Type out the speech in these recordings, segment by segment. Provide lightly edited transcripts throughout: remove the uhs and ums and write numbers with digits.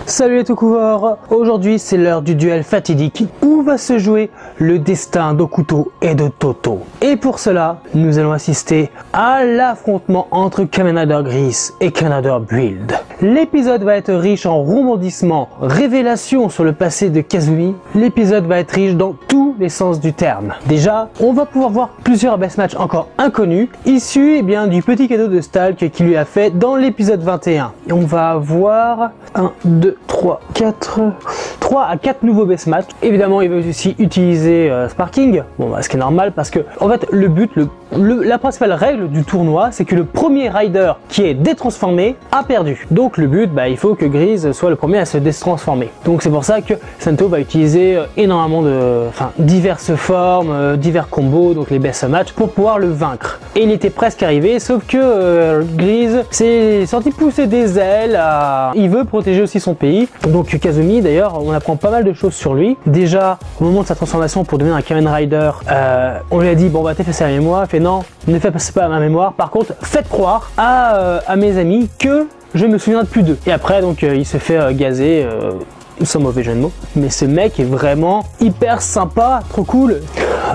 Salut les Tokufor, aujourd'hui c'est l'heure du duel fatidique où va se jouer le destin d'Hokuto et de Toto. Et pour cela, nous allons assister à l'affrontement entre Kamen Rider Gris et Kamen Rider Build. L'épisode va être riche en rebondissements, révélations sur le passé de Kazumi. L'épisode va être riche dans tous les sens du terme. Déjà, on va pouvoir voir plusieurs best matchs encore inconnus, issus du petit cadeau de Stalk qu'il lui a fait dans l'épisode 21. Et on va avoir 1, 2, 3 à 4 nouveaux best matchs. Évidemment, il va aussi utiliser Sparking, ce qui est normal parce que en fait le but, la principale règle du tournoi, c'est que le premier rider qui est détransformé a perdu. Donc le but, il faut que Grise soit le premier à se détransformer. Donc c'est pour ça que Sento va utiliser énormément de diverses formes, divers combos, donc les best matchs pour pouvoir le vaincre. Et il était presque arrivé, sauf que Grise s'est senti pousser des ailes. Il veut protéger aussi son pays. Donc Kazumi, d'ailleurs, on apprend pas mal de choses sur lui. Déjà, au moment de sa transformation pour devenir un Kamen Rider, on lui a dit bon, t'effacer la mémoire. Il fait non, ne faites pas ma mémoire. Par contre, faites croire à mes amis que je me souviens de plus d'eux. Et après, donc, il se fait gazer. Sans mauvais jeu de mots, mais ce mec est vraiment hyper sympa, trop cool.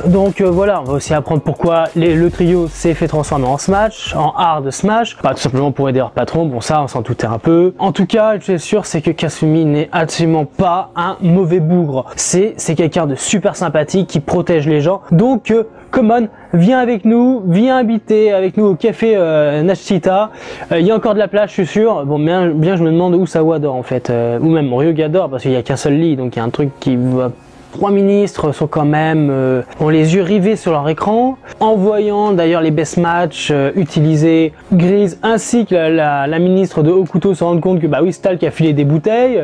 Donc voilà, on va aussi apprendre pourquoi le trio s'est fait transformer en Smash, en Hard Smash, tout simplement pour aider leur patron. Bon, ça on s'en doutait un peu. En tout cas, une chose est sûre, c'est que Kasumi n'est absolument pas un mauvais bougre. C'est quelqu'un de super sympathique qui protège les gens. Donc come on, viens avec nous, viens habiter avec nous au café Nashita. Il y a encore de la place, je suis sûr. Bon, bien je me demande où Sawa dort en fait, ou même Ryoga dort parce qu'il n'y a qu'un seul lit, donc il y a un truc qui va. 3 ministres sont quand même ont les yeux rivés sur leur écran, en voyant d'ailleurs les best matchs utiliser Grise ainsi que la ministre de Hokuto se rendre compte que oui, Stalk a filé des bouteilles.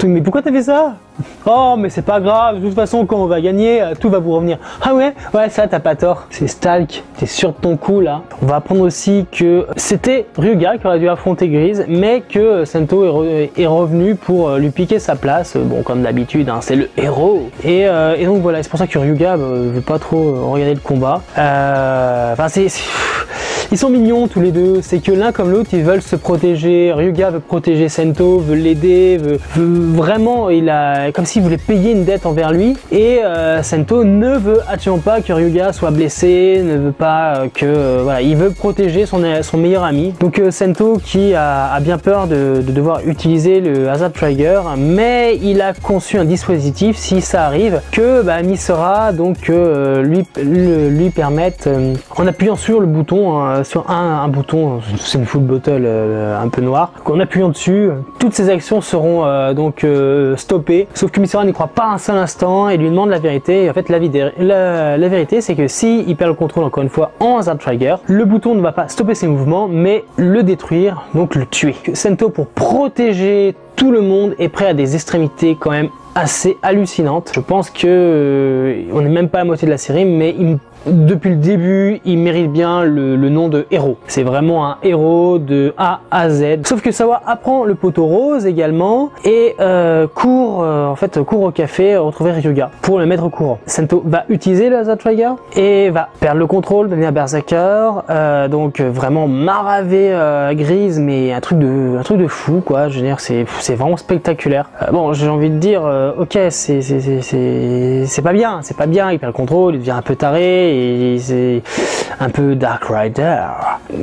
Mais pourquoi t'as fait ça? Oh, mais c'est pas grave, de toute façon quand on va gagner, tout va vous revenir. Ah ouais, ça t'as pas tort. C'est Stalk, t'es sûr de ton coup là. On va apprendre aussi que c'était Ryuga qui aurait dû affronter Grise, mais que Sento est revenu pour lui piquer sa place. Bon, comme d'habitude, c'est le héros. Et donc voilà, c'est pour ça que Ryuga veut pas trop regarder le combat. Ils sont mignons tous les deux, c'est que l'un comme l'autre ils veulent se protéger. Ryuga veut protéger Sento, veut l'aider, veut vraiment, comme s'il voulait payer une dette envers lui. Et Sento ne veut absolument pas que Ryuga soit blessé, ne veut pas il veut protéger son meilleur ami. Donc Sento qui a bien peur de devoir utiliser le Hazard Trigger, mais il a conçu un dispositif si ça arrive que Misora donc lui permette en appuyant sur le bouton. Sur un bouton, c'est une full bottle un peu noire, en appuyant dessus, toutes ces actions seront stoppées, sauf que Misora n'y croit pas un seul instant et lui demande la vérité. Et en fait la vérité c'est que si il perd le contrôle encore une fois en Hazard Trigger, le bouton ne va pas stopper ses mouvements mais le détruire, donc le tuer. Sento, pour protéger tout le monde, est prêt à des extrémités quand même assez hallucinantes. Je pense que on n'est même pas à la moitié de la série, mais depuis le début, il mérite bien le nom de héros. C'est vraiment un héros de A à Z. Sauf que Sawa apprend le poteau rose également et court au café retrouver Ryuga pour le mettre au courant. Sento va utiliser le Hazard Trigger et va perdre le contrôle, devenir berserker. Donc vraiment maraver Grise, mais un truc de fou quoi. Je veux dire, c'est vraiment spectaculaire. Bon, j'ai envie de dire, ok, c'est pas bien, il perd le contrôle, il devient un peu taré. Et c'est un peu Dark Rider.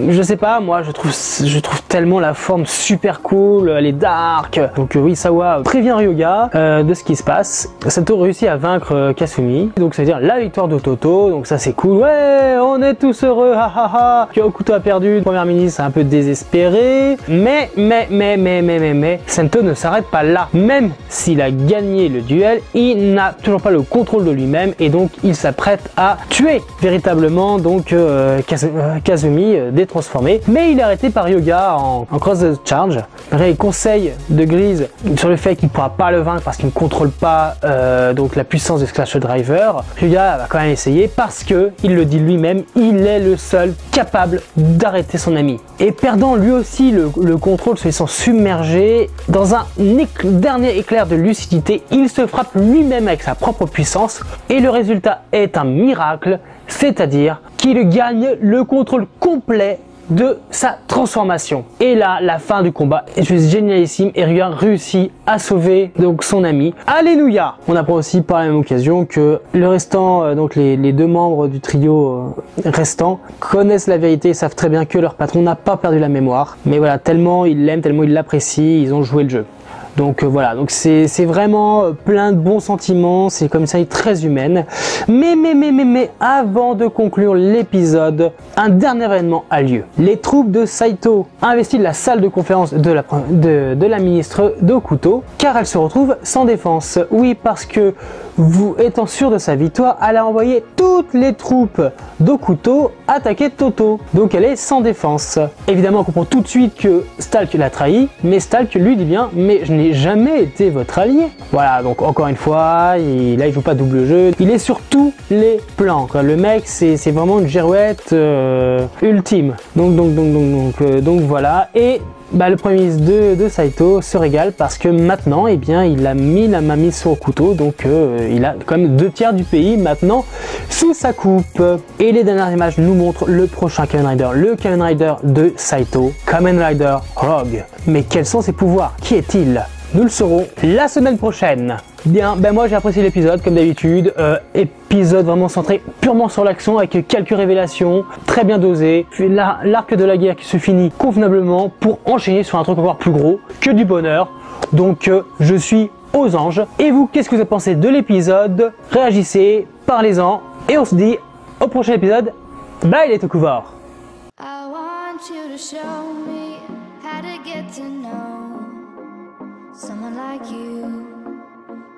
Je sais pas, moi je trouve tellement la forme super cool, elle est dark. Donc oui, Sawa prévient Ryuga de ce qui se passe. Sento réussit à vaincre Kasumi, donc ça veut dire la victoire de Toto, donc ça c'est cool. Ouais, on est tous heureux, hahaha. Hokuto a perdu, le premier ministre est un peu désespéré, mais Sento ne s'arrête pas là. Même s'il a gagné le duel, il n'a toujours pas le contrôle de lui-même et donc il s'apprête à tuer véritablement donc Kazumi détransformé, mais il est arrêté par Ryuga en cross the charge. Après, il conseille de Grise sur le fait qu'il ne pourra pas le vaincre parce qu'il ne contrôle pas donc la puissance de Splash Driver. Ryuga va quand même essayer parce que il le dit lui-même, il est le seul capable d'arrêter son ami. Et perdant lui aussi le contrôle, se laissant submerger dans un dernier éclair de lucidité, il se frappe lui-même avec sa propre puissance et le résultat est un miracle, c'est-à-dire qu'il gagne le contrôle complet de sa transformation. Et là, la fin du combat est juste génialissime et Ryu réussit à sauver donc son ami. Alléluia! On apprend aussi par la même occasion que le restant, donc les deux membres du trio restant connaissent la vérité et savent très bien que leur patron n'a pas perdu la mémoire. Mais voilà, tellement ils l'aiment, tellement ils l'apprécient, ils ont joué le jeu. Donc voilà, donc c'est vraiment plein de bons sentiments, c'est comme ça, très humaine. Mais avant de conclure l'épisode, un dernier événement a lieu. Les troupes de Saito investissent la salle de conférence de la ministre d'Hokuto, car elle se retrouve sans défense. Oui, parce que étant sûr de sa victoire, elle a envoyé toutes les troupes d'Hokuto attaquer Toto. Donc elle est sans défense. Évidemment, on comprend tout de suite que Stalk l'a trahi, mais Stalk lui dit bien, mais je n'ai jamais été votre allié. Voilà, donc encore une fois, là il joue pas double jeu, il est sur tous les plans, quoi. Le mec c'est vraiment une girouette ultime. Donc voilà, et le premier ministre de Saito se régale parce que maintenant, eh bien, il a mis la main mise sur le couteau, donc il a quand même 2/3 du pays maintenant sous sa coupe. Et les dernières images nous montrent le prochain Kamen Rider, le Kamen Rider de Saito, Kamen Rider Rogue. Mais quels sont ses pouvoirs? Qui est-il? Nous le saurons la semaine prochaine. Bien, moi j'ai apprécié l'épisode comme d'habitude, épisode vraiment centré purement sur l'action avec quelques révélations, très bien dosé, puis l'arc de la guerre qui se finit convenablement pour enchaîner sur un truc encore plus gros, que du bonheur, donc je suis aux anges. Et vous, qu'est-ce que vous avez pensé de l'épisode? Réagissez, parlez-en, et on se dit au prochain épisode. Bye les Tokuvars. Someone like you,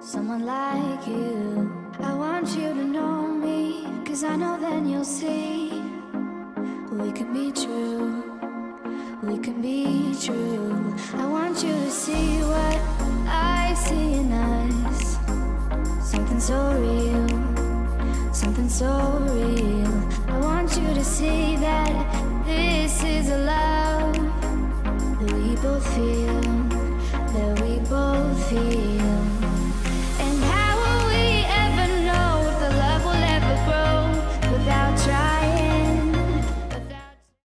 someone like you. I want you to know me, 'cause I know then you'll see we could be true, we can be true. I want you to see what I see in us, something so real, something so real. I want you to see that